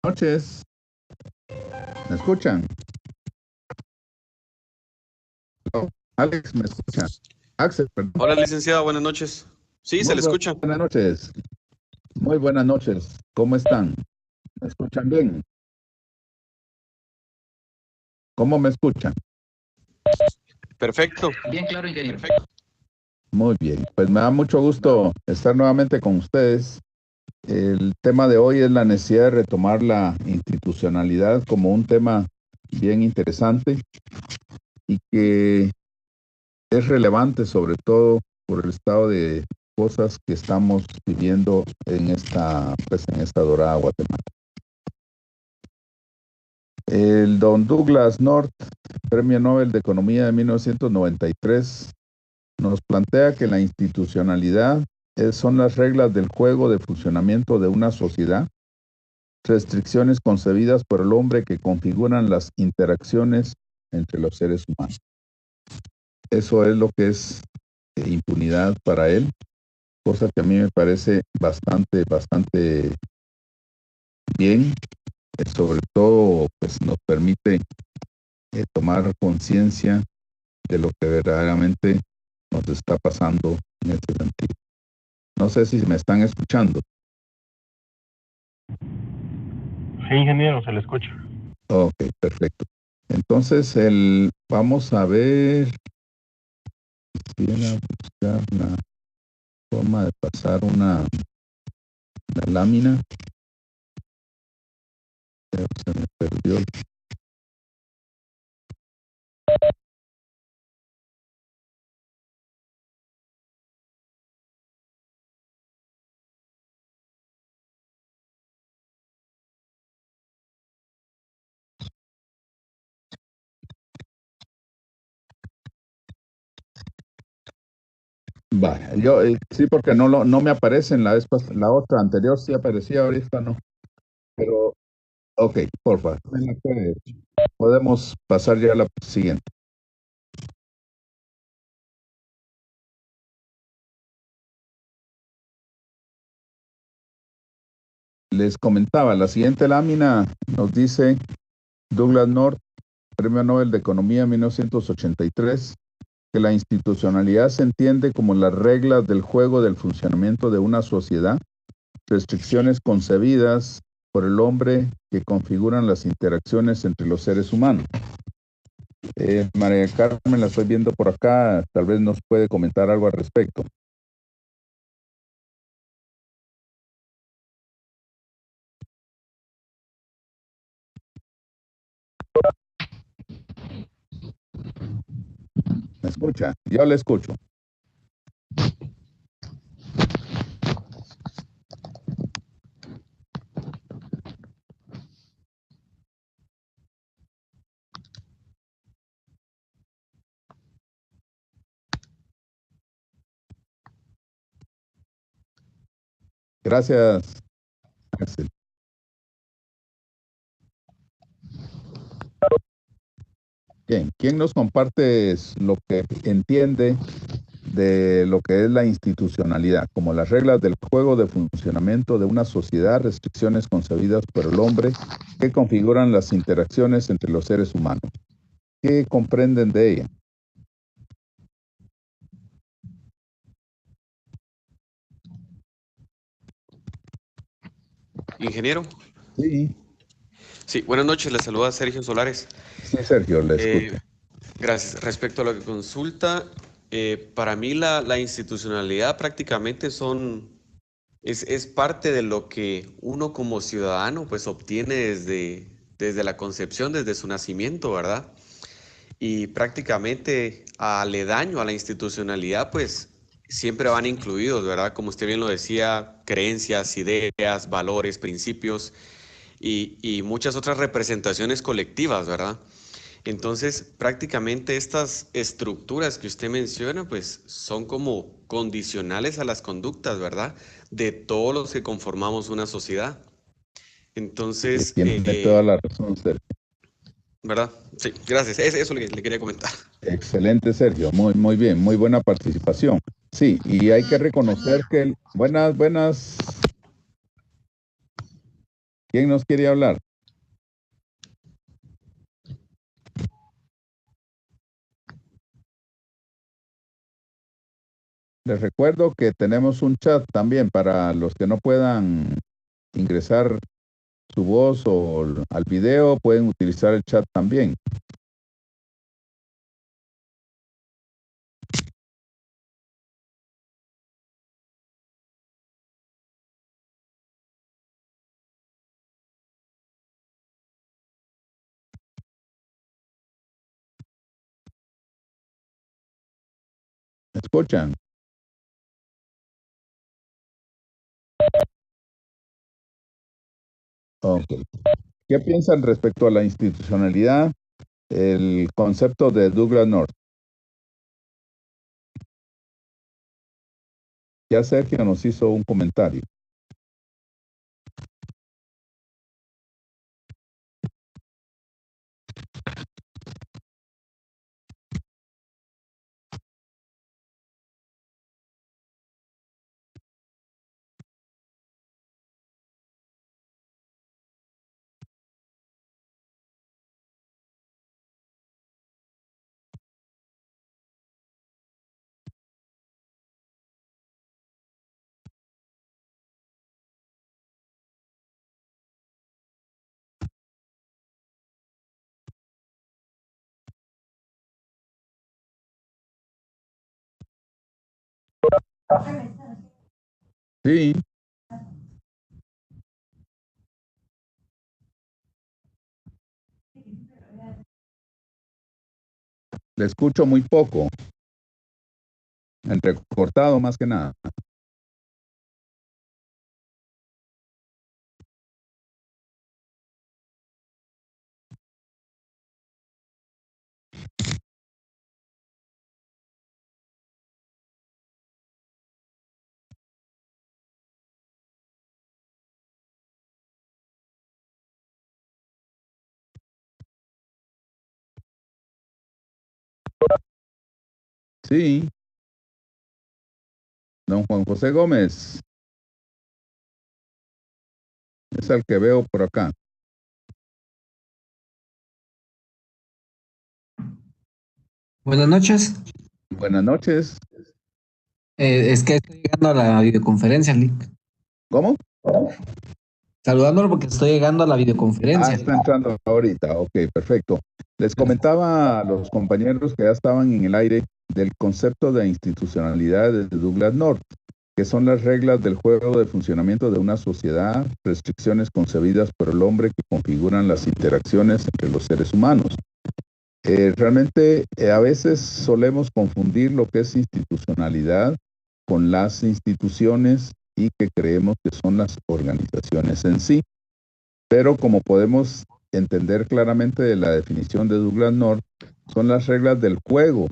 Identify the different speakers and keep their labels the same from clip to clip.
Speaker 1: Noches, ¿me escuchan? Hello. Alex, ¿me escuchan? Axel, perdón.
Speaker 2: Hola, licenciada, buenas noches. Sí, se le escucha.
Speaker 1: Buenas noches. Muy buenas noches. ¿Cómo están? ¿Me escuchan bien? ¿Cómo me escuchan?
Speaker 2: Perfecto.
Speaker 3: Bien claro, ingeniero.
Speaker 2: Perfecto.
Speaker 1: Muy bien. Pues me da mucho gusto estar nuevamente con ustedes. El tema de hoy es la necesidad de retomar la institucionalidad como un tema bien interesante y que es relevante sobre todo por el estado de cosas que estamos viviendo en esta dorada Guatemala. El don Douglas North, Premio Nobel de Economía de 1993, nos plantea que la institucionalidad son las reglas del juego de funcionamiento de una sociedad, restricciones concebidas por el hombre que configuran las interacciones entre los seres humanos. Eso es lo que es impunidad para él, cosa que a mí me parece bastante bien, sobre todo pues nos permite tomar conciencia de lo que verdaderamente nos está pasando en este sentido. No sé si me están escuchando.
Speaker 4: Sí, ingeniero, se le escucha.
Speaker 1: Ok, perfecto. Entonces, vamos a ver, quisiera buscar la forma de pasar una lámina. Pero se me perdió. Vaya, yo sí, porque no me aparece en la otra anterior sí aparecía, ahorita no. Pero, ok, porfa, podemos pasar ya a la siguiente. Les comentaba, la siguiente lámina nos dice Douglas North, Premio Nobel de Economía 1983, que la institucionalidad se entiende como las reglas del juego del funcionamiento de una sociedad, restricciones concebidas por el hombre que configuran las interacciones entre los seres humanos. María Carmen, la estoy viendo por acá, tal vez nos puede comentar algo al respecto. ¿Me escucha? Yo le escucho. Gracias, Axel. Bien, ¿quién nos comparte lo que entiende de lo que es la institucionalidad, como las reglas del juego de funcionamiento de una sociedad, restricciones concebidas por el hombre que configuran las interacciones entre los seres humanos? ¿Qué comprenden de ella?
Speaker 2: Ingeniero.
Speaker 1: Sí.
Speaker 2: Sí, buenas noches, le saluda Sergio Solares.
Speaker 1: Sí, Sergio, le escucho.
Speaker 2: Gracias. Respecto a lo que consulta, para mí la institucionalidad prácticamente son es parte de lo que uno como ciudadano pues obtiene desde la concepción, desde su nacimiento, ¿verdad? Y prácticamente aledaño a la institucionalidad, pues siempre van incluidos, ¿verdad? Como usted bien lo decía, creencias, ideas, valores, principios y muchas otras representaciones colectivas, ¿verdad? Entonces, prácticamente estas estructuras que usted menciona, pues son como condicionales a las conductas, ¿verdad? De todos los que conformamos una sociedad. Entonces,
Speaker 1: Tiene toda la razón, Sergio.
Speaker 2: ¿verdad? Sí, gracias. Eso le quería comentar.
Speaker 1: Excelente, Sergio. Muy bien. Muy buena participación. Sí, y hay que reconocer que... Buenas. ¿Quién nos quiere hablar? Les recuerdo que tenemos un chat también para los que no puedan ingresar su voz o al video, pueden utilizar el chat también. ¿Me escuchan? Ok. ¿Qué piensan respecto a la institucionalidad, el concepto de Douglas North? Ya Sergio nos hizo un comentario. Sí, le escucho muy poco, entrecortado más que nada. Sí, don Juan José Gómez, es el que veo por acá.
Speaker 3: Buenas noches.
Speaker 1: Buenas noches.
Speaker 3: Es que estoy llegando a la videoconferencia, Lick.
Speaker 1: ¿Cómo?
Speaker 3: Saludándolo porque estoy llegando a la
Speaker 1: Ah,
Speaker 3: videoconferencia.
Speaker 1: está entrando ahorita. Ok, perfecto. Les comentaba a los compañeros que ya estaban en el aire del concepto de institucionalidad de Douglas North, que son las reglas del juego de funcionamiento de una sociedad, restricciones concebidas por el hombre que configuran las interacciones entre los seres humanos. Realmente a veces solemos confundir lo que es institucionalidad con las instituciones y que creemos que son las organizaciones en sí. Pero como podemos entender claramente de la definición de Douglas North, son las reglas del juego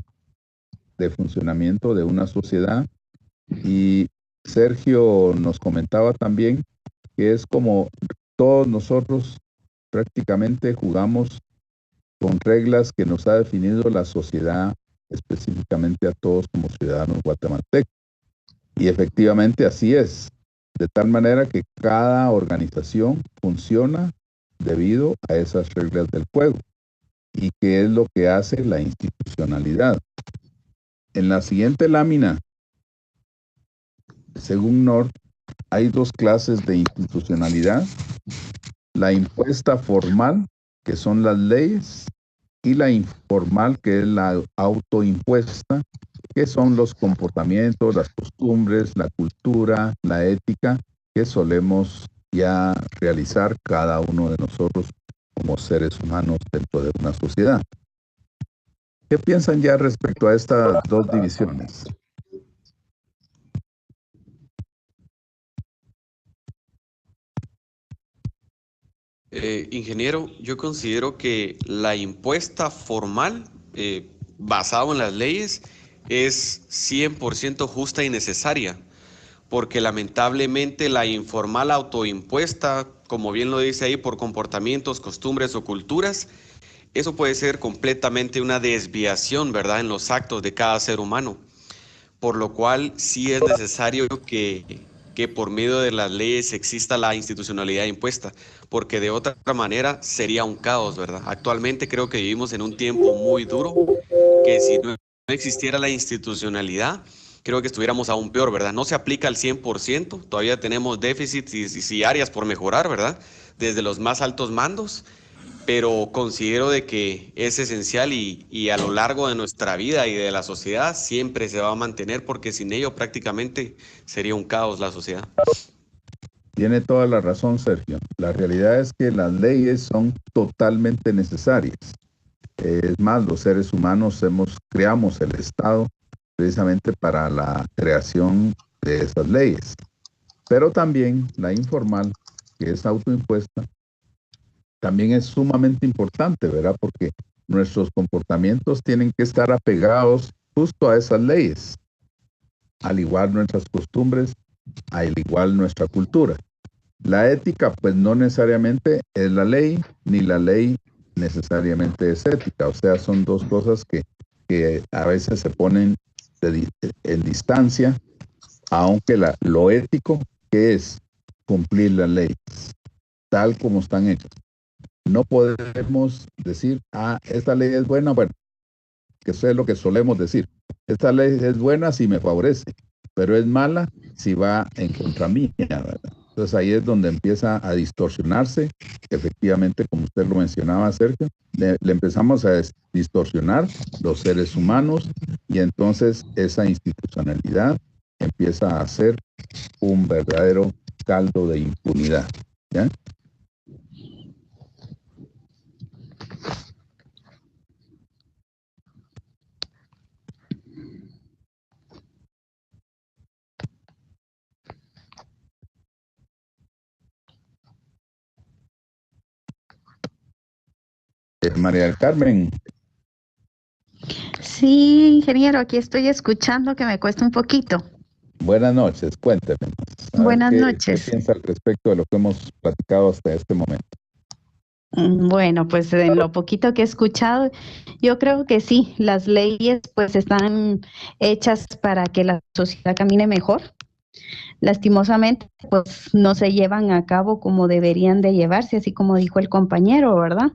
Speaker 1: de funcionamiento de una sociedad. Y Sergio nos comentaba también que es como todos nosotros prácticamente jugamos con reglas que nos ha definido la sociedad, específicamente a todos como ciudadanos guatemaltecos. Y efectivamente así es, de tal manera que cada organización funciona debido a esas reglas del juego. ¿Y qué es lo que hace la institucionalidad? En la siguiente lámina, según North, hay dos clases de institucionalidad. La impuesta formal, que son las leyes, y la informal, que es la autoimpuesta, que son los comportamientos, las costumbres, la cultura, la ética que solemos ya realizar cada uno de nosotros como seres humanos dentro de una sociedad. ¿Qué piensan ya respecto a estas dos divisiones?
Speaker 2: Ingeniero, yo considero que la impuesta formal, basado en las leyes, es 100% justa y necesaria, porque lamentablemente la informal autoimpuesta, como bien lo dice ahí, por comportamientos, costumbres o culturas, eso puede ser completamente una desviación, ¿verdad?, en los actos de cada ser humano, por lo cual sí es necesario que por medio de las leyes exista la institucionalidad impuesta, porque de otra manera sería un caos, ¿verdad? Actualmente creo que vivimos en un tiempo muy duro, que si no existiera la institucionalidad, creo que estuviéramos aún peor, ¿verdad? No se aplica al 100%, todavía tenemos déficits y áreas por mejorar, ¿verdad? Desde los más altos mandos, pero considero de que es esencial y a lo largo de nuestra vida y de la sociedad siempre se va a mantener, porque sin ello prácticamente sería un caos la sociedad.
Speaker 1: Tiene toda la razón, Sergio. La realidad es que las leyes son totalmente necesarias. Es más, los seres humanos creamos el Estado precisamente para la creación de esas leyes. Pero también la informal, que es autoimpuesta, también es sumamente importante, ¿verdad? Porque nuestros comportamientos tienen que estar apegados justo a esas leyes, al igual nuestras costumbres, al igual nuestra cultura. La ética, pues no necesariamente es la ley, ni la ley necesariamente es ética. O sea, son dos cosas que a veces se ponen en distancia, aunque lo ético, que es cumplir las leyes, tal como están hechas. No podemos decir, esta ley es buena, bueno, que eso es lo que solemos decir. Esta ley es buena si me favorece, pero es mala si va en contra mía, ¿verdad? Entonces ahí es donde empieza a distorsionarse, efectivamente, como usted lo mencionaba, Sergio, le empezamos a distorsionar los seres humanos y entonces esa institucionalidad empieza a ser un verdadero caldo de impunidad, ¿ya? María del Carmen.
Speaker 5: Sí, ingeniero, aquí estoy escuchando que me cuesta un poquito.
Speaker 1: Buenas noches, cuénteme. A ver
Speaker 5: Buenas
Speaker 1: qué
Speaker 5: noches.
Speaker 1: piensa al respecto de lo que hemos platicado hasta este momento.
Speaker 5: Bueno, pues en lo poquito que he escuchado, yo creo que sí, las leyes pues están hechas para que la sociedad camine mejor. Lastimosamente, pues no se llevan a cabo como deberían de llevarse, así como dijo el compañero, ¿verdad?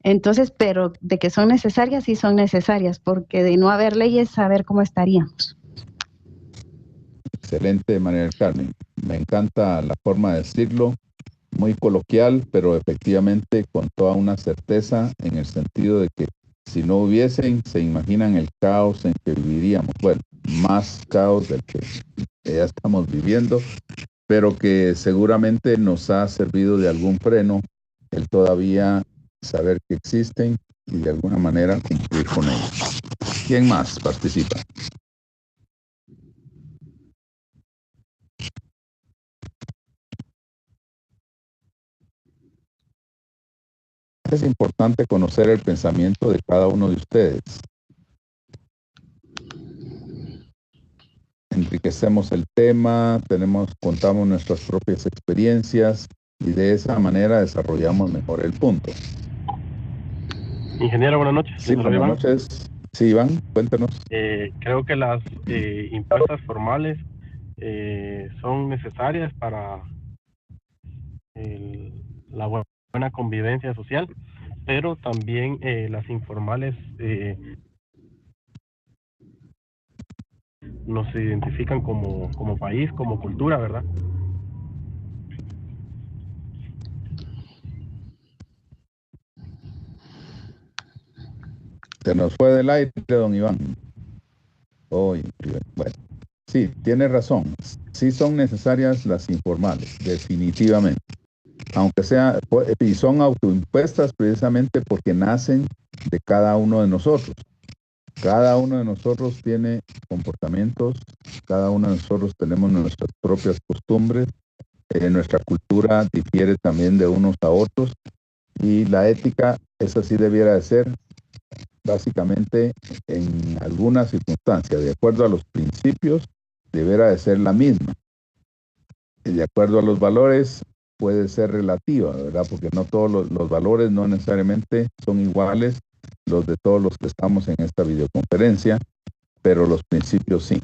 Speaker 5: Entonces, pero de que son necesarias, sí son necesarias, porque de no haber leyes, a ver cómo estaríamos.
Speaker 1: Excelente, María del Carmen. Me encanta la forma de decirlo, muy coloquial, pero efectivamente con toda una certeza en el sentido de que si no hubiesen, se imaginan el caos en que viviríamos. Bueno, más caos del que ya estamos viviendo, pero que seguramente nos ha servido de algún freno el todavía saber que existen y de alguna manera cumplir con ellos. ¿Quién más participa? Es importante conocer el pensamiento de cada uno de ustedes. Enriquecemos el tema, contamos nuestras propias experiencias y de esa manera desarrollamos mejor el punto.
Speaker 4: Ingeniero, buenas noches.
Speaker 1: Sí, buenas noches. Sí, Iván, cuéntanos.
Speaker 4: Creo que las impuestas formales son necesarias para la buena convivencia social, pero también las informales nos identifican como país, como cultura, ¿verdad?
Speaker 1: Se nos fue del aire, don Iván. Bueno, sí, tiene razón. Sí son necesarias las informales, definitivamente. Aunque sea, y son autoimpuestas precisamente porque nacen de cada uno de nosotros. Cada uno de nosotros tiene comportamientos, cada uno de nosotros tenemos nuestras propias costumbres, nuestra cultura difiere también de unos a otros, y la ética, esa sí debiera de ser básicamente en algunas circunstancias, de acuerdo a los principios, deberá de ser la misma. Y de acuerdo a los valores, puede ser relativa, ¿verdad? Porque no todos los valores no necesariamente son iguales los de todos los que estamos en esta videoconferencia, pero los principios sí.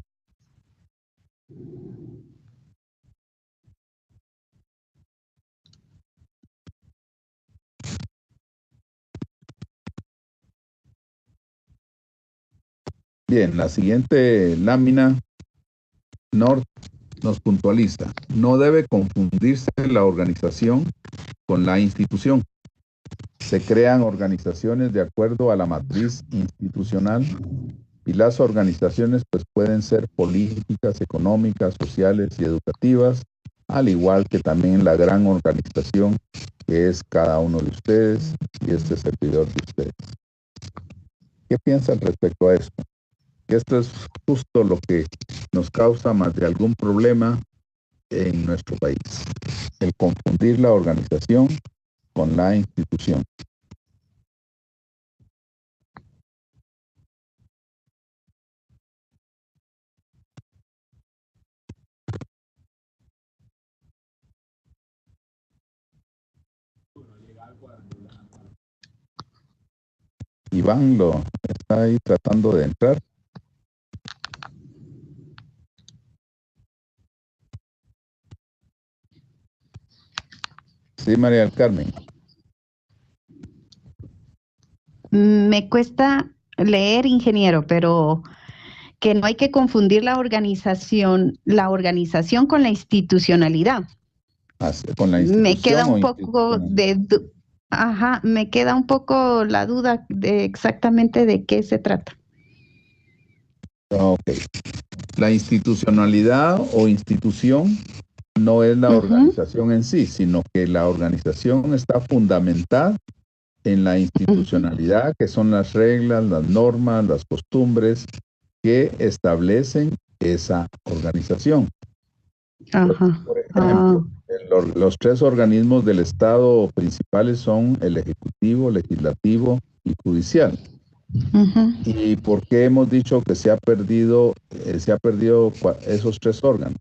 Speaker 1: Bien, la siguiente lámina North nos puntualiza. No debe confundirse la organización con la institución. Se crean organizaciones de acuerdo a la matriz institucional y las organizaciones pues pueden ser políticas, económicas, sociales y educativas, al igual que también la gran organización que es cada uno de ustedes y este servidor de ustedes. ¿Qué piensan respecto a esto? Que esto es justo lo que nos causa más de algún problema en nuestro país, el confundir la organización con la institución. Iván lo está ahí tratando de entrar. Sí, María del Carmen.
Speaker 5: Me cuesta leer, ingeniero, pero que no hay que confundir la organización con la institucionalidad.
Speaker 1: Con la institución.
Speaker 5: Me queda un poco me queda un poco la duda de exactamente de qué se trata.
Speaker 1: Ok. La institucionalidad o institución no es la organización en sí, sino que la organización está fundamentada en la institucionalidad, que son las reglas, las normas, las costumbres que establecen esa organización. Por ejemplo, los tres organismos del Estado principales son el Ejecutivo, Legislativo y Judicial. ¿Y por qué hemos dicho que se ha perdido esos tres órganos?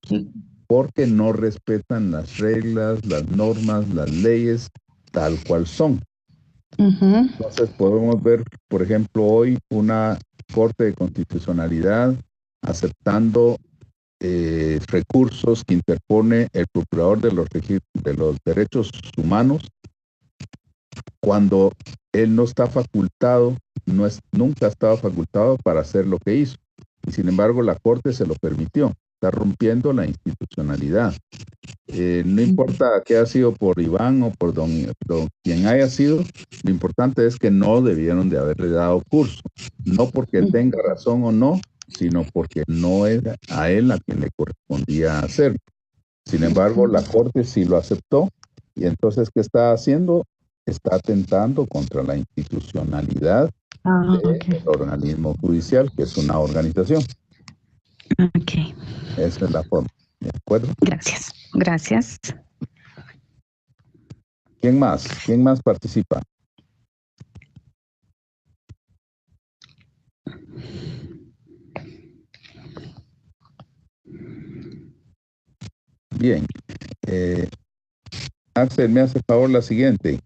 Speaker 1: Porque no respetan las reglas, las normas, las leyes tal cual son. Entonces podemos ver, por ejemplo, hoy una Corte de Constitucionalidad aceptando recursos que interpone el Procurador de los Derechos Humanos cuando él no está facultado, nunca estaba facultado para hacer lo que hizo. Y sin embargo, la Corte se lo permitió. Está rompiendo la institucionalidad. No importa que haya sido por Iván o por quien haya sido, lo importante es que no debieron de haberle dado curso. No porque tenga razón o no, sino porque no era a él a quien le correspondía hacerlo. Sin embargo, la Corte sí lo aceptó. Y entonces, ¿qué está haciendo? Está atentando contra la institucionalidad del organismo judicial, que es una organización.
Speaker 5: Ok.
Speaker 1: Esa es la forma. ¿De acuerdo?
Speaker 5: Gracias. Gracias.
Speaker 1: ¿Quién más? ¿Quién más participa? Bien. Axel, me hace favor la siguiente.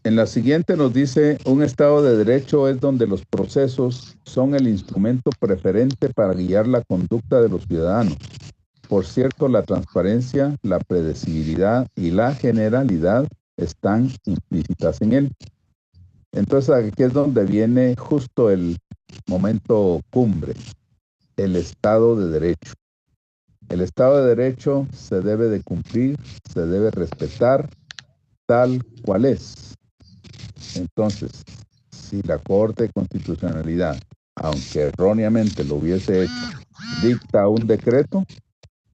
Speaker 1: En la siguiente nos dice, un Estado de Derecho es donde los procesos son el instrumento preferente para guiar la conducta de los ciudadanos. Por cierto, la transparencia, la predecibilidad y la generalidad están implícitas en él. Entonces, aquí es donde viene justo el momento cumbre, el Estado de Derecho. El Estado de Derecho se debe de cumplir, se debe respetar tal cual es. Entonces, si la Corte de Constitucionalidad, aunque erróneamente lo hubiese hecho, dicta un decreto,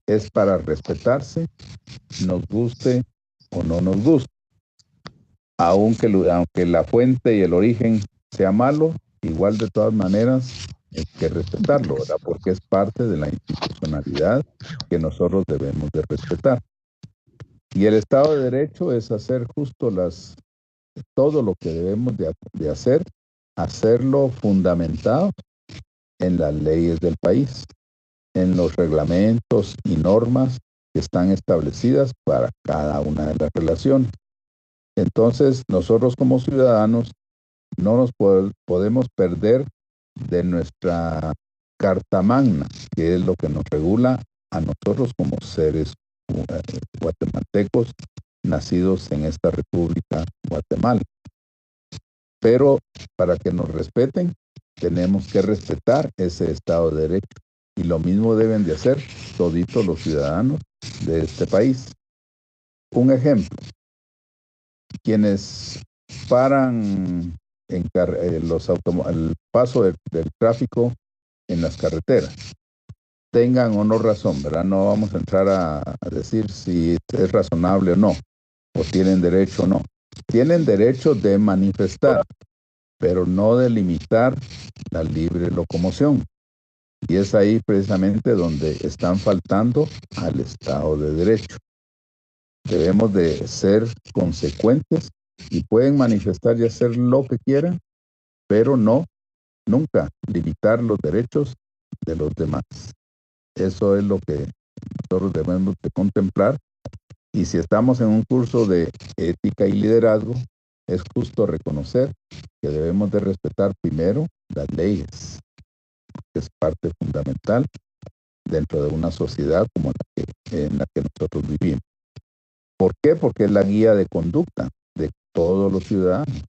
Speaker 1: es para respetarse, nos guste o no nos guste. Aunque la fuente y el origen sea malo, igual de todas maneras hay que respetarlo, ¿verdad? Porque es parte de la institucionalidad que nosotros debemos de respetar. Y el Estado de Derecho es hacer justo todo lo que debemos de hacer, hacerlo fundamentado en las leyes del país, en los reglamentos y normas que están establecidas para cada una de las relaciones. Entonces, nosotros como ciudadanos no nos podemos perder de nuestra Carta Magna, que es lo que nos regula a nosotros como seres guatemaltecos nacidos en esta República Guatemala. Pero para que nos respeten, tenemos que respetar ese Estado de Derecho. Y lo mismo deben de hacer toditos los ciudadanos de este país. Un ejemplo, quienes paran el paso del tráfico en las carreteras, tengan o no razón, ¿verdad? No vamos a entrar a decir si es razonable o no, o tienen derecho o no. Tienen derecho de manifestar, pero no de limitar la libre locomoción. Y es ahí precisamente donde están faltando al Estado de Derecho. Debemos de ser consecuentes y pueden manifestar y hacer lo que quieran, pero nunca limitar los derechos de los demás. Eso es lo que nosotros debemos de contemplar. Y si estamos en un curso de ética y liderazgo, es justo reconocer que debemos de respetar primero las leyes, que es parte fundamental dentro de una sociedad como en la que nosotros vivimos. ¿Por qué? Porque es la guía de conducta de todos los ciudadanos.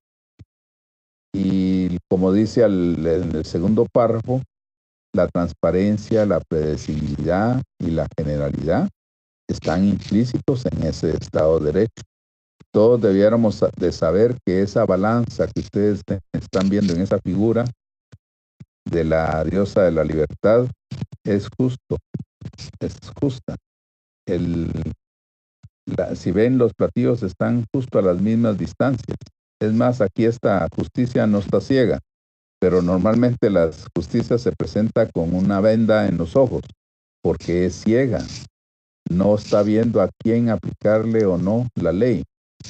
Speaker 1: Y como dice en el segundo párrafo, la transparencia, la predecibilidad y la generalidad están implícitos en ese Estado de Derecho. Todos debiéramos de saber que esa balanza que ustedes están viendo en esa figura de la diosa de la libertad es justa. Si ven, los platillos están justo a las mismas distancias. Es más, aquí esta justicia no está ciega, pero normalmente la justicia se presenta con una venda en los ojos, porque es ciega. No está viendo a quién aplicarle o no la ley.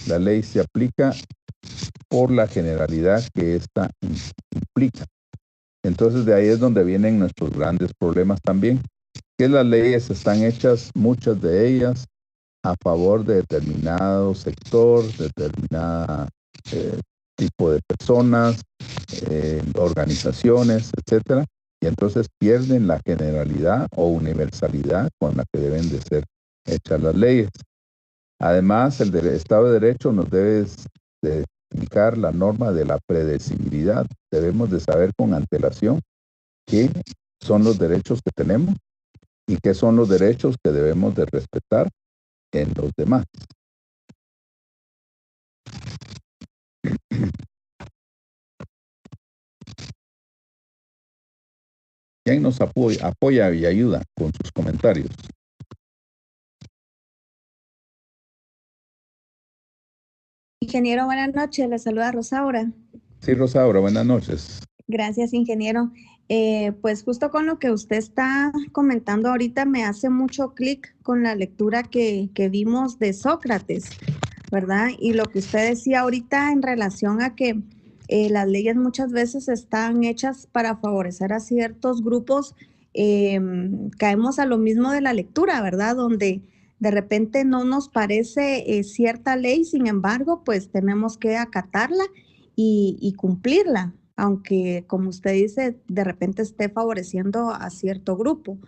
Speaker 1: La ley se aplica por la generalidad que ésta implica. Entonces de ahí es donde vienen nuestros grandes problemas también, que las leyes están hechas, muchas de ellas, a favor de determinado sector, determinado tipo de personas, organizaciones, etcétera, y entonces pierden la generalidad o universalidad con la que deben de ser hechas las leyes. Además, el Estado de Derecho nos debe de explicar la norma de la predecibilidad. Debemos de saber con antelación qué son los derechos que tenemos y qué son los derechos que debemos de respetar en los demás. ¿Quién nos apoya y ayuda con sus comentarios?
Speaker 6: Ingeniero, buenas noches. Le saluda Rosaura.
Speaker 1: Sí, Rosaura, buenas noches.
Speaker 6: Gracias, ingeniero. Pues justo con lo que usted está comentando ahorita me hace mucho clic con la lectura que vimos de Sócrates, ¿verdad? Y lo que usted decía ahorita en relación a que las leyes muchas veces están hechas para favorecer a ciertos grupos, caemos a lo mismo de la lectura, ¿verdad? Donde de repente no nos parece cierta ley, sin embargo, pues tenemos que acatarla y cumplirla, aunque como usted dice, de repente esté favoreciendo a cierto grupo.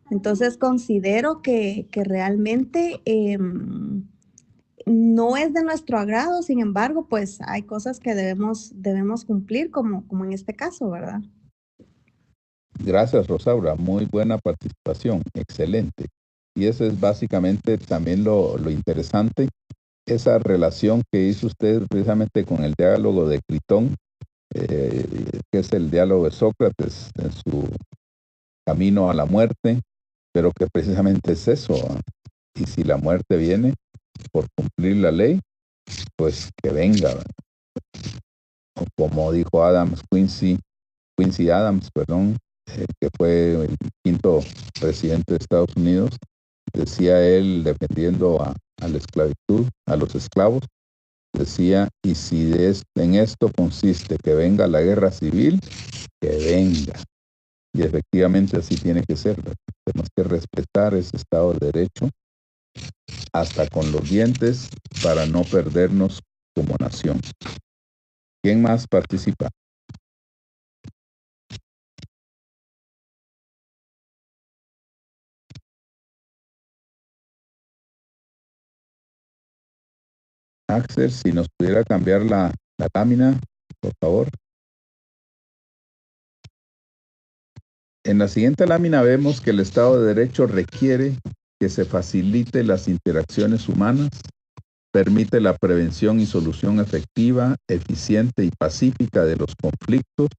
Speaker 6: Entonces considero que realmente no es de nuestro agrado, sin embargo, pues hay cosas que debemos cumplir como en este caso, ¿verdad?
Speaker 1: Gracias, Rosaura. Muy buena participación. Excelente. Y eso es básicamente también lo interesante esa relación que hizo usted precisamente con el diálogo de Critón, que es el diálogo de Sócrates en su camino a la muerte, pero que precisamente es eso. Y si la muerte viene por cumplir la ley, pues que venga. O como dijo Quincy Adams, perdón, que fue el quinto presidente de Estados Unidos, decía él, defendiendo a la esclavitud, a los esclavos, decía, y si en esto consiste que venga la guerra civil, que venga. Y efectivamente así tiene que ser. Tenemos que respetar ese Estado de Derecho hasta con los dientes para no perdernos como nación. ¿Quién más participa? Axel, si nos pudiera cambiar la lámina, por favor. En la siguiente lámina vemos que el Estado de Derecho requiere que se facilite las interacciones humanas, permite la prevención y solución efectiva, eficiente y pacífica de los conflictos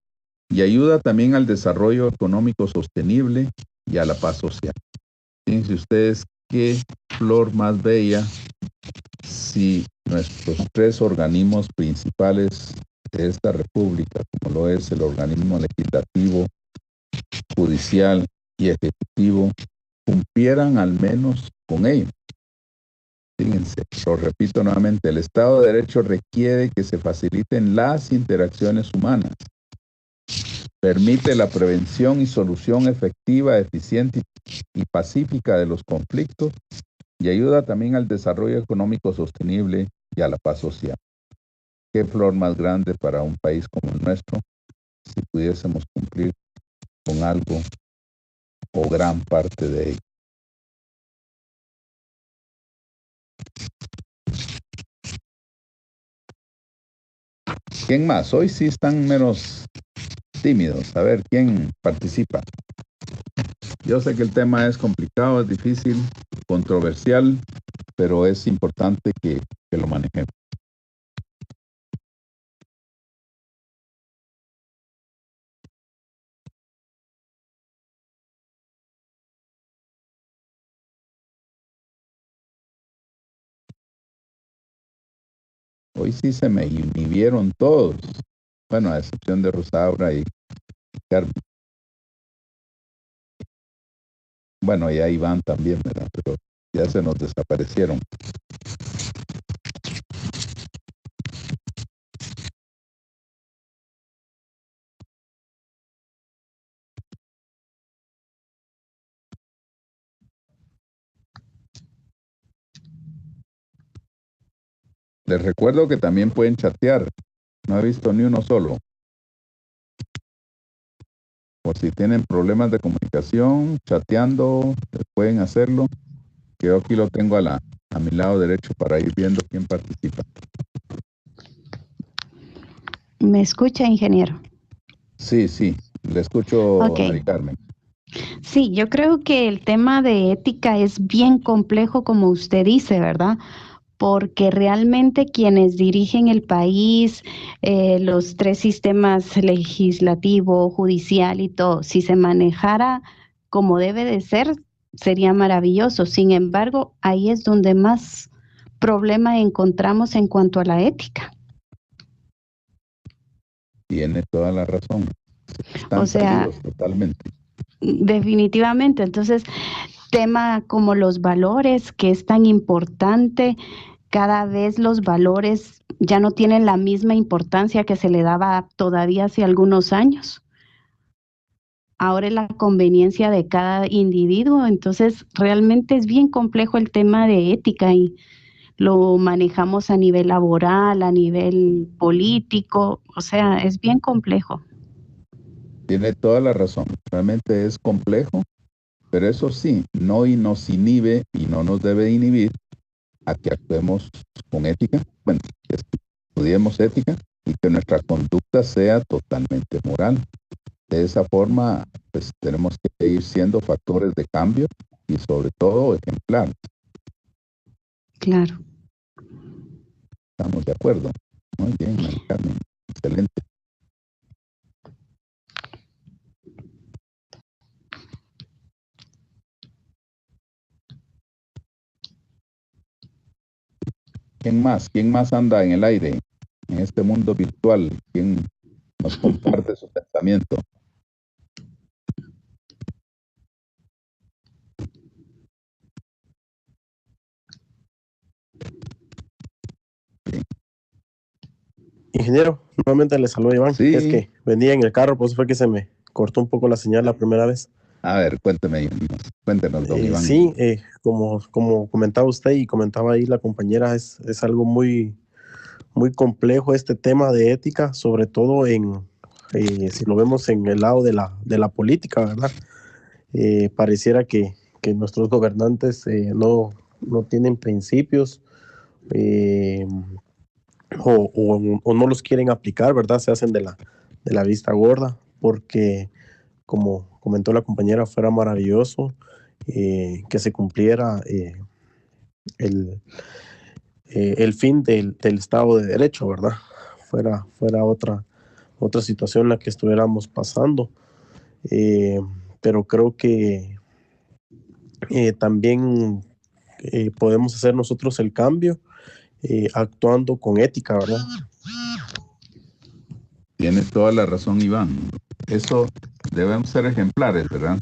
Speaker 1: y ayuda también al desarrollo económico sostenible y a la paz social. Fíjense ustedes qué flor más bella si nuestros tres organismos principales de esta república, como lo es el organismo legislativo, judicial y ejecutivo, cumplieran al menos con ello. Fíjense, lo repito nuevamente, el Estado de Derecho requiere que se faciliten las interacciones humanas, permite la prevención y solución efectiva, eficiente y pacífica de los conflictos y ayuda también al desarrollo económico sostenible y a la paz social. Qué flor más grande para un país como el nuestro si pudiésemos cumplir con algo o gran parte de ello. ¿Quién más? Hoy sí están menos tímidos. A ver, ¿quién participa? Yo sé que el tema es complicado, es difícil, controversial, pero es importante que lo manejemos. Hoy sí se me inhibieron todos. Bueno, a excepción de Rosaura y Carmen. Bueno, y a Iván también, ¿verdad? Pero ya se nos desaparecieron. Les recuerdo que también pueden chatear. No he visto ni uno solo. Por si tienen problemas de comunicación, chateando, pueden hacerlo. Que yo aquí lo tengo a mi lado derecho para ir viendo quién participa.
Speaker 5: ¿Me escucha, ingeniero?
Speaker 1: Sí, le escucho,
Speaker 5: Okay.
Speaker 1: Mari Carmen.
Speaker 5: Sí, yo creo que el tema de ética es bien complejo, como usted dice, ¿verdad? Porque realmente quienes dirigen el país, los tres sistemas legislativo, judicial y todo, si se manejara como debe de ser, sería maravilloso. Sin embargo, ahí es donde más problema encontramos en cuanto a la ética.
Speaker 1: Tiene toda la razón. Están
Speaker 5: O sea,
Speaker 1: perdidos totalmente.
Speaker 5: definitivamente. Entonces, tema como los valores, que es tan importante, cada vez los valores ya no tienen la misma importancia que se le daba todavía hace algunos años. Ahora es la conveniencia de cada individuo, entonces realmente es bien complejo el tema de ética y lo manejamos a nivel laboral, a nivel político, o sea, es bien complejo.
Speaker 1: Tiene toda la razón. Realmente es complejo, pero eso sí, no y nos inhibe y no nos debe inhibir a que actuemos con ética, bueno, que estudiemos ética y que nuestra conducta sea totalmente moral. De esa forma, pues tenemos que ir siendo factores de cambio y sobre todo ejemplares.
Speaker 5: Claro.
Speaker 1: Estamos de acuerdo. Muy bien, María Carmen. Excelente. ¿Quién más? ¿Quién más anda en el aire? En este mundo virtual. ¿Quién nos comparte su pensamiento?
Speaker 7: Ingeniero, nuevamente le saludo, Iván.
Speaker 1: Sí.
Speaker 7: Es que venía en el carro, por eso fue que se me cortó un poco la señal la primera vez.
Speaker 1: A ver, cuéntenos, don Iván.
Speaker 7: Sí, como comentaba usted y comentaba ahí la compañera, es algo muy complejo este tema de ética, sobre todo si lo vemos en el lado de la política, ¿verdad? Pareciera que nuestros gobernantes no tienen principios, eh, o no los quieren aplicar, ¿verdad? Se hacen de la vista gorda, porque como comentó la compañera, fuera maravilloso que se cumpliera el fin del Estado de Derecho, ¿verdad? Fuera otra situación en la que estuviéramos pasando. Pero creo que también podemos hacer nosotros el cambio actuando con ética, ¿verdad?
Speaker 1: Tienes toda la razón, Iván. Eso debemos ser ejemplares, ¿verdad?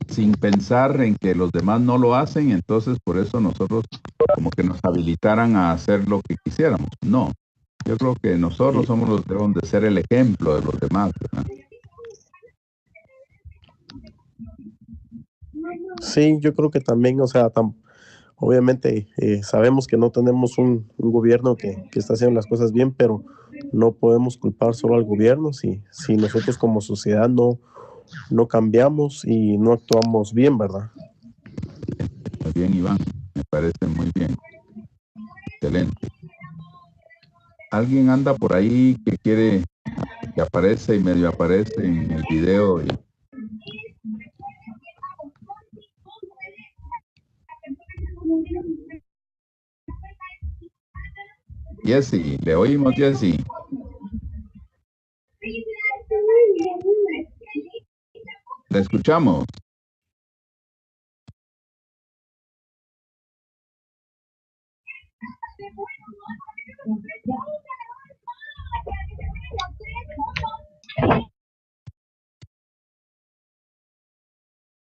Speaker 1: Sin pensar en que los demás no lo hacen, entonces por eso nosotros como que nos habilitaran a hacer lo que quisiéramos. No, yo creo que nosotros somos los que debemos de ser el ejemplo de los demás, ¿verdad?
Speaker 7: Sí, yo creo que también, o sea, obviamente sabemos que no tenemos un gobierno que está haciendo las cosas bien, pero no podemos culpar solo al gobierno si nosotros como sociedad no cambiamos y no actuamos bien, ¿verdad?
Speaker 1: Muy bien, Iván, me parece muy bien. Excelente. ¿Alguien anda por ahí que quiere, que aparece y medio aparece en el video? Jessy, le oímos, Jessy. Le escuchamos.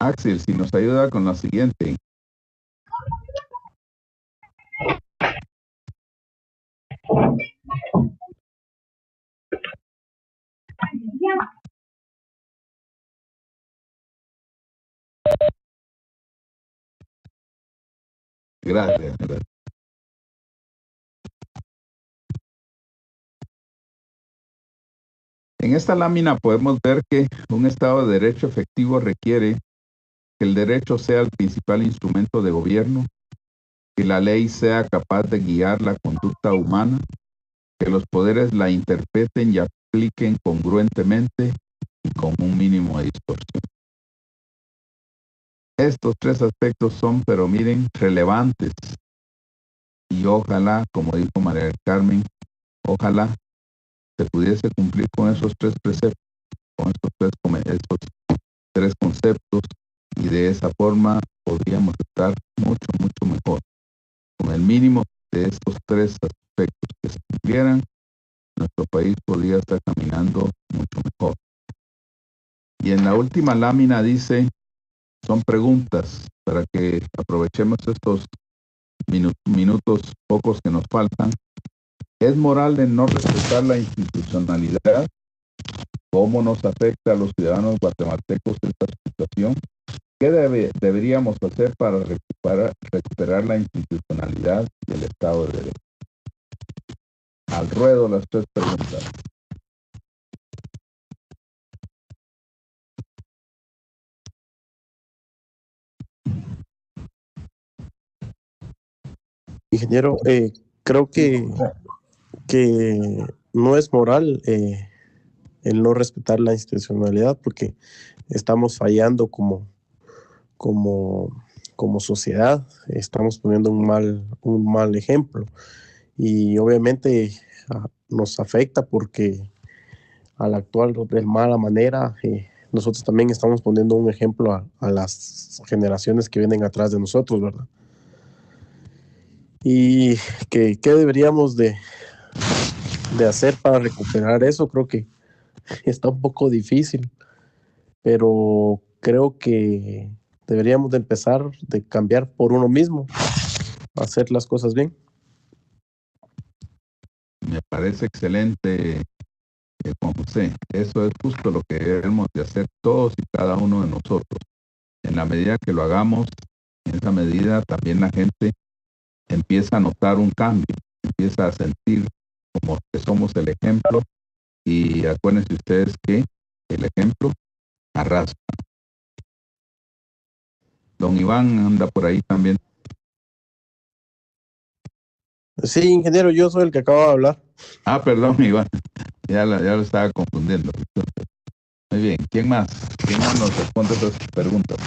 Speaker 1: Axel, si nos ayuda con la siguiente. Gracias. En esta lámina podemos ver que un Estado de Derecho efectivo requiere que el derecho sea el principal instrumento de gobierno, que la ley sea capaz de guiar la conducta humana, que los poderes la interpreten y apliquen congruentemente y con un mínimo de distorsión. Estos tres aspectos son, pero miren, relevantes. Y ojalá, como dijo María del Carmen, ojalá se pudiese cumplir con esos tres preceptos, con esos tres conceptos, y de esa forma podríamos estar mucho, mucho mejor. Con el mínimo de estos tres aspectos que se cumplieran, nuestro país podría estar caminando mucho mejor. Y en la última lámina dice, son preguntas para que aprovechemos estos minutos pocos que nos faltan. ¿Es moral el no respetar la institucionalidad? ¿Cómo nos afecta a los ciudadanos guatemaltecos esta situación? ¿Qué deberíamos hacer para recuperar la institucionalidad del Estado de Derecho? Al ruedo las tres preguntas.
Speaker 7: Ingeniero, creo que no es moral el no respetar la institucionalidad, porque estamos fallando como sociedad, estamos poniendo un mal ejemplo. y obviamente nos afecta porque al actuar de mala manera, nosotros también estamos poniendo un ejemplo a las generaciones que vienen atrás de nosotros, ¿verdad? Y ¿qué deberíamos de hacer para recuperar eso? Creo que está un poco difícil, pero creo que deberíamos de empezar de cambiar por uno mismo, hacer las cosas bien.
Speaker 1: Me parece excelente, Juan José. Eso es justo lo que debemos de hacer todos y cada uno de nosotros. En la medida que lo hagamos, en esa medida también la gente empieza a notar un cambio, empieza a sentir como que somos el ejemplo, y acuérdense ustedes que el ejemplo arrastra. Don Iván anda por ahí también.
Speaker 7: Sí, ingeniero, yo soy el que acaba de hablar.
Speaker 1: Ah, perdón, Iván, ya lo estaba confundiendo. Muy bien, ¿quién más? ¿Quién más nos responde esas preguntas?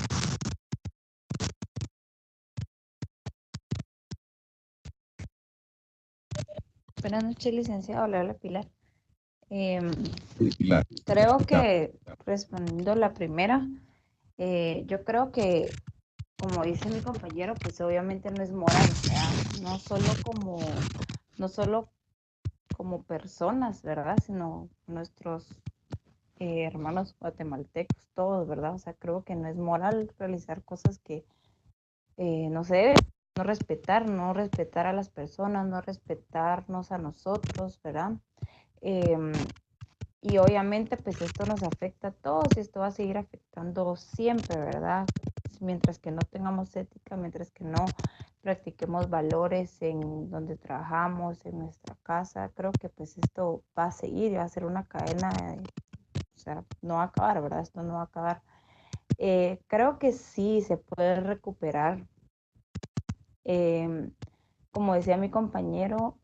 Speaker 8: Buenas noches, licenciado. Le habla Pilar.
Speaker 1: Sí, Pilar.
Speaker 8: Creo
Speaker 1: Ya.
Speaker 8: que respondiendo la primera, yo creo que, como dice mi compañero, pues obviamente no es moral, ¿verdad? No solo como personas, ¿verdad? Sino nuestros hermanos guatemaltecos, todos, ¿verdad? O sea, creo que no es moral realizar cosas que no se deben, no respetar a las personas, no respetarnos a nosotros, ¿verdad? Em, y obviamente pues esto nos afecta a todos y esto va a seguir afectando siempre, ¿verdad? Mientras que no tengamos ética, mientras que no practiquemos valores en donde trabajamos, en nuestra casa, creo que pues esto va a seguir, va a ser una cadena, o sea, no va a acabar, ¿verdad? Esto no va a acabar. Creo que sí se puede recuperar. Em, Como decía mi compañero,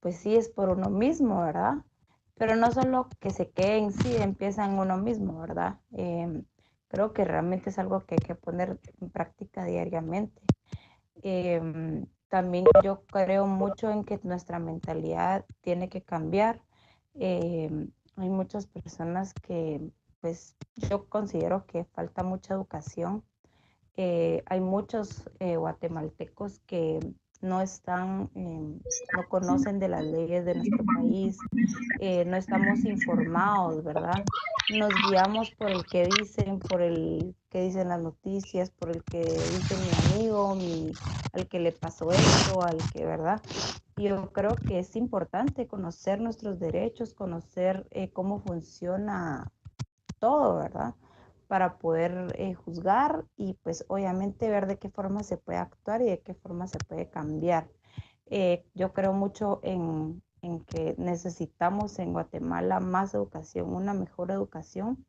Speaker 8: pues sí es por uno mismo, ¿verdad? Pero no solo que se quede en sí, empieza en uno mismo, ¿verdad? Creo que realmente es algo que hay que poner en práctica diariamente. También yo creo mucho en que nuestra mentalidad tiene que cambiar. Hay muchas personas que, pues, yo considero que falta mucha educación. Hay muchos guatemaltecos que no están, no conocen de las leyes de nuestro país, no estamos informados, ¿verdad? Nos guiamos por el que dicen, por el que dicen las noticias, por el que dice mi amigo, al que le pasó esto, al que, ¿verdad? Yo creo que es importante conocer nuestros derechos, conocer cómo funciona todo, ¿verdad? Para poder juzgar y pues obviamente ver de qué forma se puede actuar y de qué forma se puede cambiar. Yo creo mucho en que necesitamos en Guatemala más educación, una mejor educación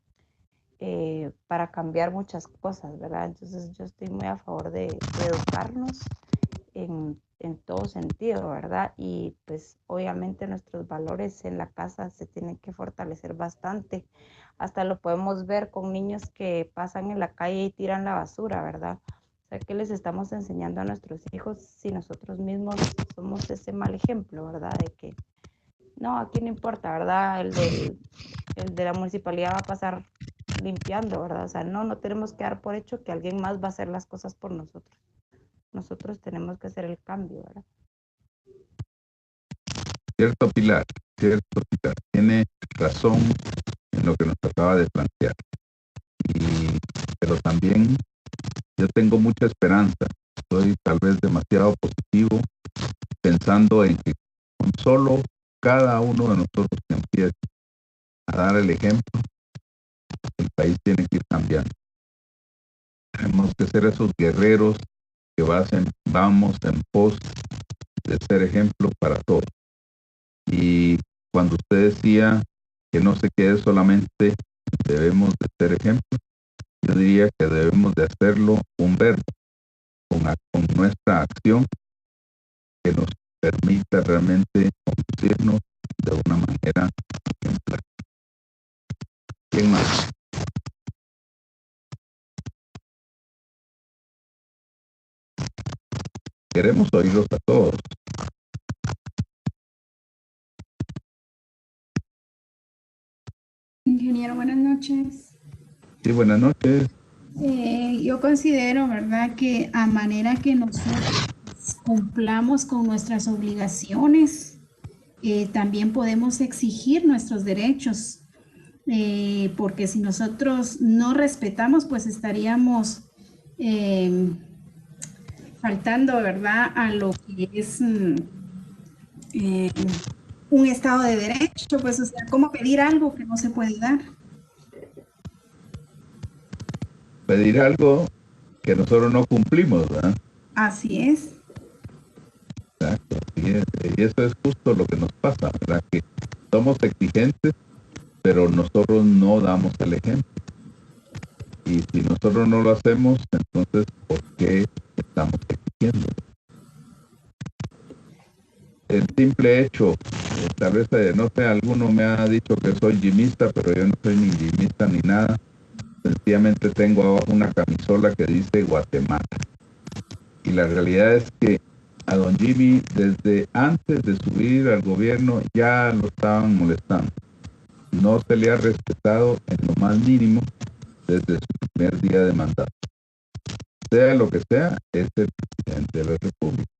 Speaker 8: para cambiar muchas cosas, ¿verdad? Entonces yo estoy muy a favor de educarnos en todo sentido, ¿verdad? Y pues obviamente nuestros valores en la casa se tienen que fortalecer bastante. Hasta lo podemos ver con niños que pasan en la calle y tiran la basura, ¿verdad? O sea, ¿qué les estamos enseñando a nuestros hijos si nosotros mismos somos ese mal ejemplo, ¿verdad? De que no, aquí no importa, ¿verdad? El de la municipalidad va a pasar limpiando, ¿verdad? O sea, no tenemos que dar por hecho que alguien más va a hacer las cosas por nosotros. Nosotros tenemos que hacer el cambio, ¿verdad?
Speaker 1: Cierto, Pilar, cierto, Pilar. Tiene razón en lo que nos acaba de plantear. Pero también yo tengo mucha esperanza. Soy tal vez demasiado positivo, pensando en que con solo cada uno de nosotros que empiece a dar el ejemplo, el país tiene que ir cambiando. Tenemos que ser esos guerreros que vamos en pos de ser ejemplo para todos. Y cuando usted decía que no se quede solamente debemos de ser ejemplo, yo diría que debemos de hacerlo un verbo, con nuestra acción que nos permita realmente conducirnos de una manera ejemplar. ¿Quién más? Queremos oírlos a todos.
Speaker 9: Ingeniero, buenas noches.
Speaker 1: Sí, buenas noches.
Speaker 9: Yo considero, ¿verdad?, que a manera que nosotros cumplamos con nuestras obligaciones, también podemos exigir nuestros derechos, porque si nosotros no respetamos, pues estaríamos faltando, ¿verdad?, a lo que es un Estado de Derecho, pues, o sea, ¿cómo pedir algo que no se puede dar?
Speaker 1: Pedir algo que nosotros no cumplimos, ¿verdad?
Speaker 9: Así es.
Speaker 1: Exacto. Y eso es justo lo que nos pasa, ¿verdad? Que somos exigentes, pero nosotros no damos el ejemplo. Y si nosotros no lo hacemos, entonces, ¿por qué estamos exigiendo? El simple hecho, tal vez, no sé, alguno me ha dicho que soy jimista, pero yo no soy ni jimista ni nada. Sencillamente tengo abajo una camisola que dice Guatemala. Y la realidad es que a don Jimmy, desde antes de subir al gobierno, ya lo estaban molestando. No se le ha respetado en lo más mínimo desde su primer día de mandato. Sea lo que sea, es el presidente de la República.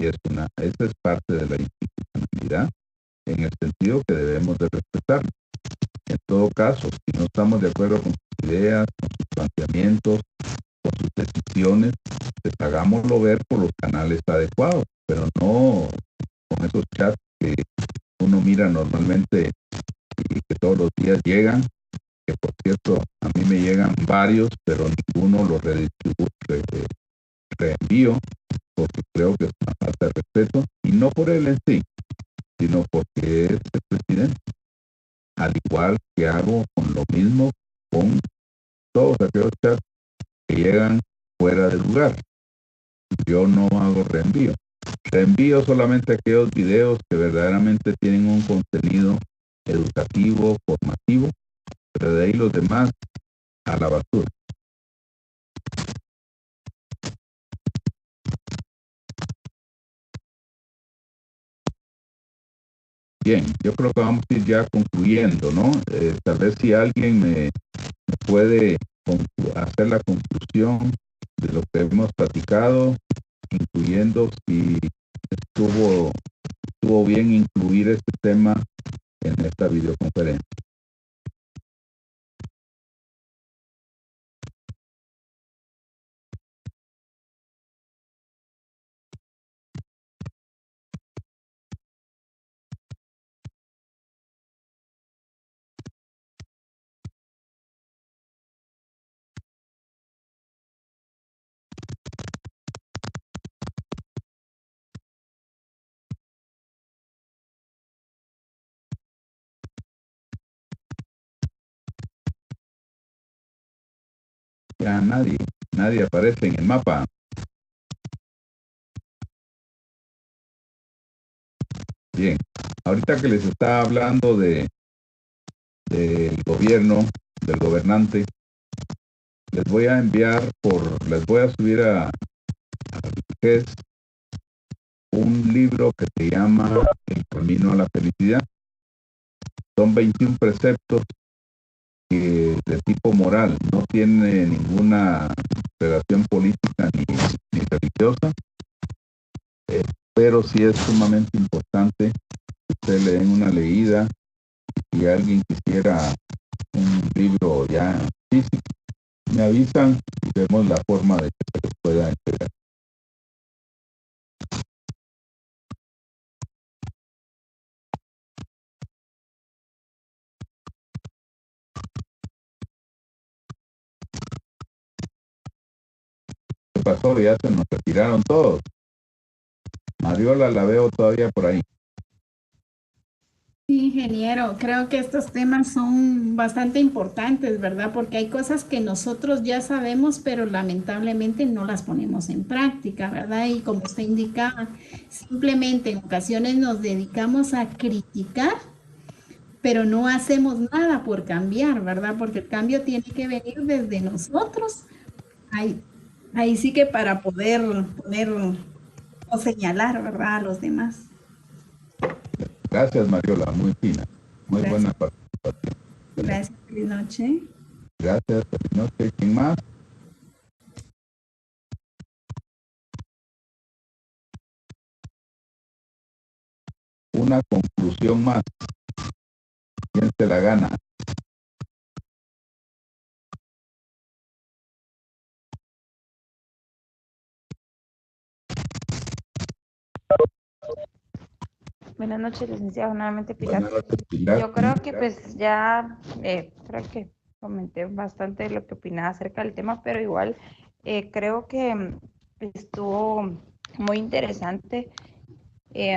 Speaker 1: Y esa es parte de la institucionalidad, en el sentido que debemos de respetarlo. En todo caso, si no estamos de acuerdo con sus ideas, con sus planteamientos, con sus decisiones, pues hagámoslo ver por los canales adecuados, pero no con esos chats que uno mira normalmente y que todos los días llegan, que por cierto a mí me llegan varios, pero ninguno los reenvío, porque creo que es una falta de respeto, y no por él en sí, sino porque es el presidente. Al igual que hago con lo mismo con todos aquellos chats que llegan fuera de lugar. Yo no hago reenvío. Reenvío solamente aquellos videos que verdaderamente tienen un contenido educativo, formativo, pero de ahí los demás a la basura. Bien, yo creo que vamos a ir ya concluyendo, ¿no? Tal vez si alguien me puede hacer la conclusión de lo que hemos platicado, incluyendo si estuvo bien incluir este tema en esta videoconferencia. Ya nadie aparece en el mapa. Bien, ahorita que les estaba hablando del gobierno, del gobernante, les voy a subir a GES un libro que se llama El Camino a la Felicidad. Son 21 preceptos de tipo moral, no tiene ninguna relación política ni religiosa, pero sí es sumamente importante que ustedes le den una leída. Si alguien quisiera un libro ya físico, me avisan y vemos la forma de que se les pueda entregar. ¿Qué pasó? Ya se nos retiraron todos. Mariola la veo todavía por ahí.
Speaker 9: Sí, ingeniero, creo que estos temas son bastante importantes, ¿verdad? Porque hay cosas que nosotros ya sabemos, pero lamentablemente no las ponemos en práctica, ¿verdad? Y como usted indicaba, simplemente en ocasiones nos dedicamos a criticar, pero no hacemos nada por cambiar, ¿verdad? Porque el cambio tiene que venir desde nosotros. Ahí sí que para poder poner o señalar, ¿verdad?, a los demás.
Speaker 1: Gracias, Mariola, muy fina, muy
Speaker 9: Gracias.
Speaker 1: buena participación.
Speaker 9: Gracias. Feliz noche.
Speaker 1: Gracias, feliz noche. ¿Quién más? Una conclusión más. ¿Quién se la gana?
Speaker 8: Buenas noches, licenciado. Nuevamente, Pilar.
Speaker 1: Buenas noches, Pilar.
Speaker 8: Yo creo que pues ya, creo que comenté bastante lo que opinaba acerca del tema, pero igual creo que estuvo muy interesante,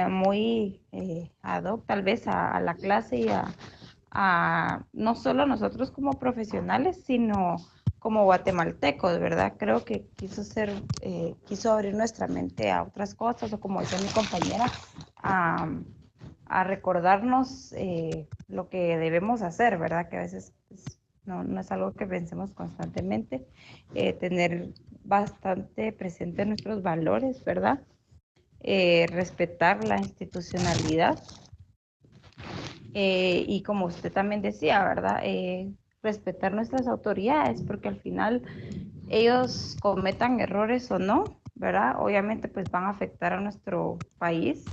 Speaker 8: muy ad hoc tal vez a la clase y a no solo nosotros como profesionales, sino como guatemaltecos, ¿verdad? Creo que quiso abrir nuestra mente a otras cosas, o como decía mi compañera, a recordarnos lo que debemos hacer, ¿verdad? Que a veces pues, no es algo que pensemos constantemente, tener bastante presente nuestros valores, ¿verdad? Respetar la institucionalidad y como usted también decía, ¿verdad? Respetar nuestras autoridades, porque al final ellos cometan errores o no, ¿verdad? Obviamente pues van a afectar a nuestro país,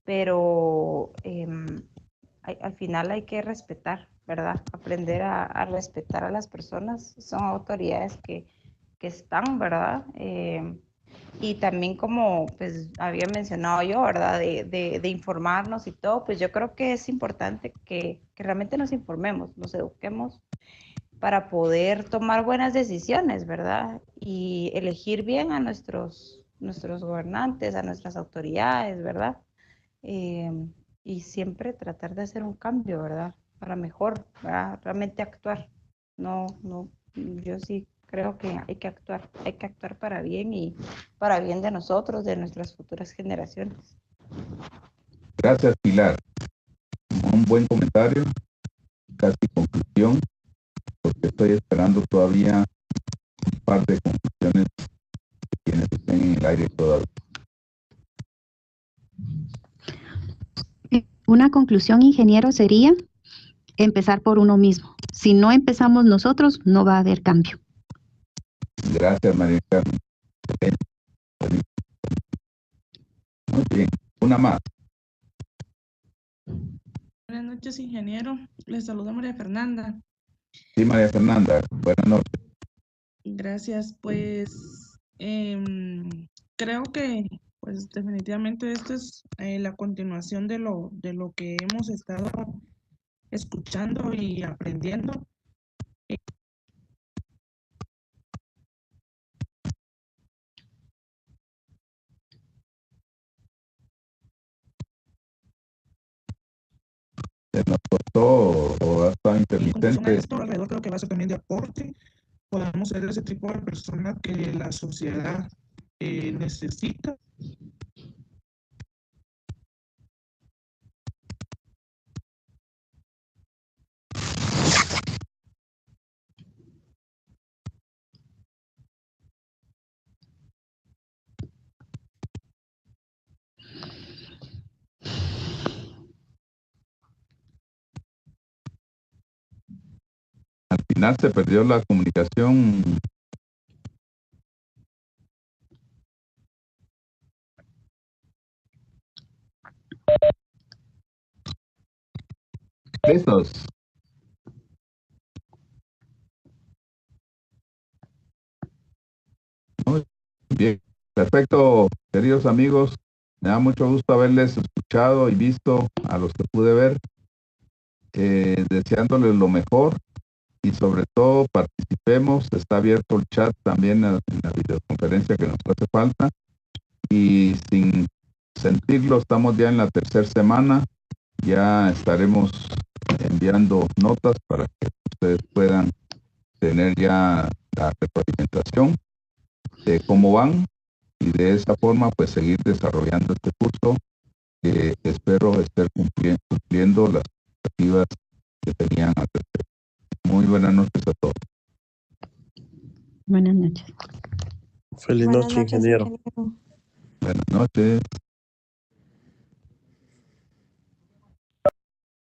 Speaker 8: pero al final hay que respetar, ¿verdad? Aprender a respetar a las personas, son autoridades que están, ¿verdad? Y también como pues había mencionado yo, ¿verdad? De informarnos y todo, pues yo creo que es importante que realmente nos informemos, nos eduquemos para poder tomar buenas decisiones, ¿verdad? Y elegir bien a nuestros gobernantes, a nuestras autoridades, ¿verdad? Eh, y siempre tratar de hacer un cambio, ¿verdad? Para mejor, ¿verdad? Realmente actuar. No, yo sí creo que hay que actuar para bien y para bien de nosotros, de nuestras futuras generaciones.
Speaker 1: Gracias, Pilar. Un buen comentario, casi conclusión, porque estoy esperando todavía un par de conclusiones de quienes estén en el aire todavía.
Speaker 5: Una conclusión, ingeniero, sería empezar por uno mismo. Si no empezamos nosotros, no va a haber cambio.
Speaker 1: Gracias, María Carmen. Muy bien. Una más.
Speaker 10: Buenas noches, ingeniero. Les saluda María Fernanda.
Speaker 1: Sí, María Fernanda. Buenas noches.
Speaker 10: Gracias. Pues creo que pues definitivamente esto es la continuación de lo que hemos estado escuchando y aprendiendo.
Speaker 1: Se nos cortó o ha estado
Speaker 10: Y con relación a
Speaker 1: intermitente.
Speaker 10: esto, alrededor creo que va a ser también de aporte. Podemos ser ese tipo de persona que la sociedad necesita.
Speaker 1: Al final se perdió la comunicación. ¿Listos? Muy bien. Perfecto, queridos amigos. Me da mucho gusto haberles escuchado y visto a los que pude ver. Deseándoles lo mejor y sobre todo participemos. Está abierto el chat también en la videoconferencia que nos hace falta. Y sin sentirlo, estamos ya en la tercera semana. Ya estaremos enviando notas para que ustedes puedan tener ya la retroalimentación de cómo van y de esa forma pues seguir desarrollando este curso que espero estar cumpliendo las expectativas que tenían al respecto. Muy buenas noches a todos.
Speaker 5: Buenas noches.
Speaker 7: Feliz
Speaker 6: Buenas
Speaker 7: noche,
Speaker 6: noches,
Speaker 7: ingeniero.
Speaker 6: ingeniero.
Speaker 1: Buenas noches.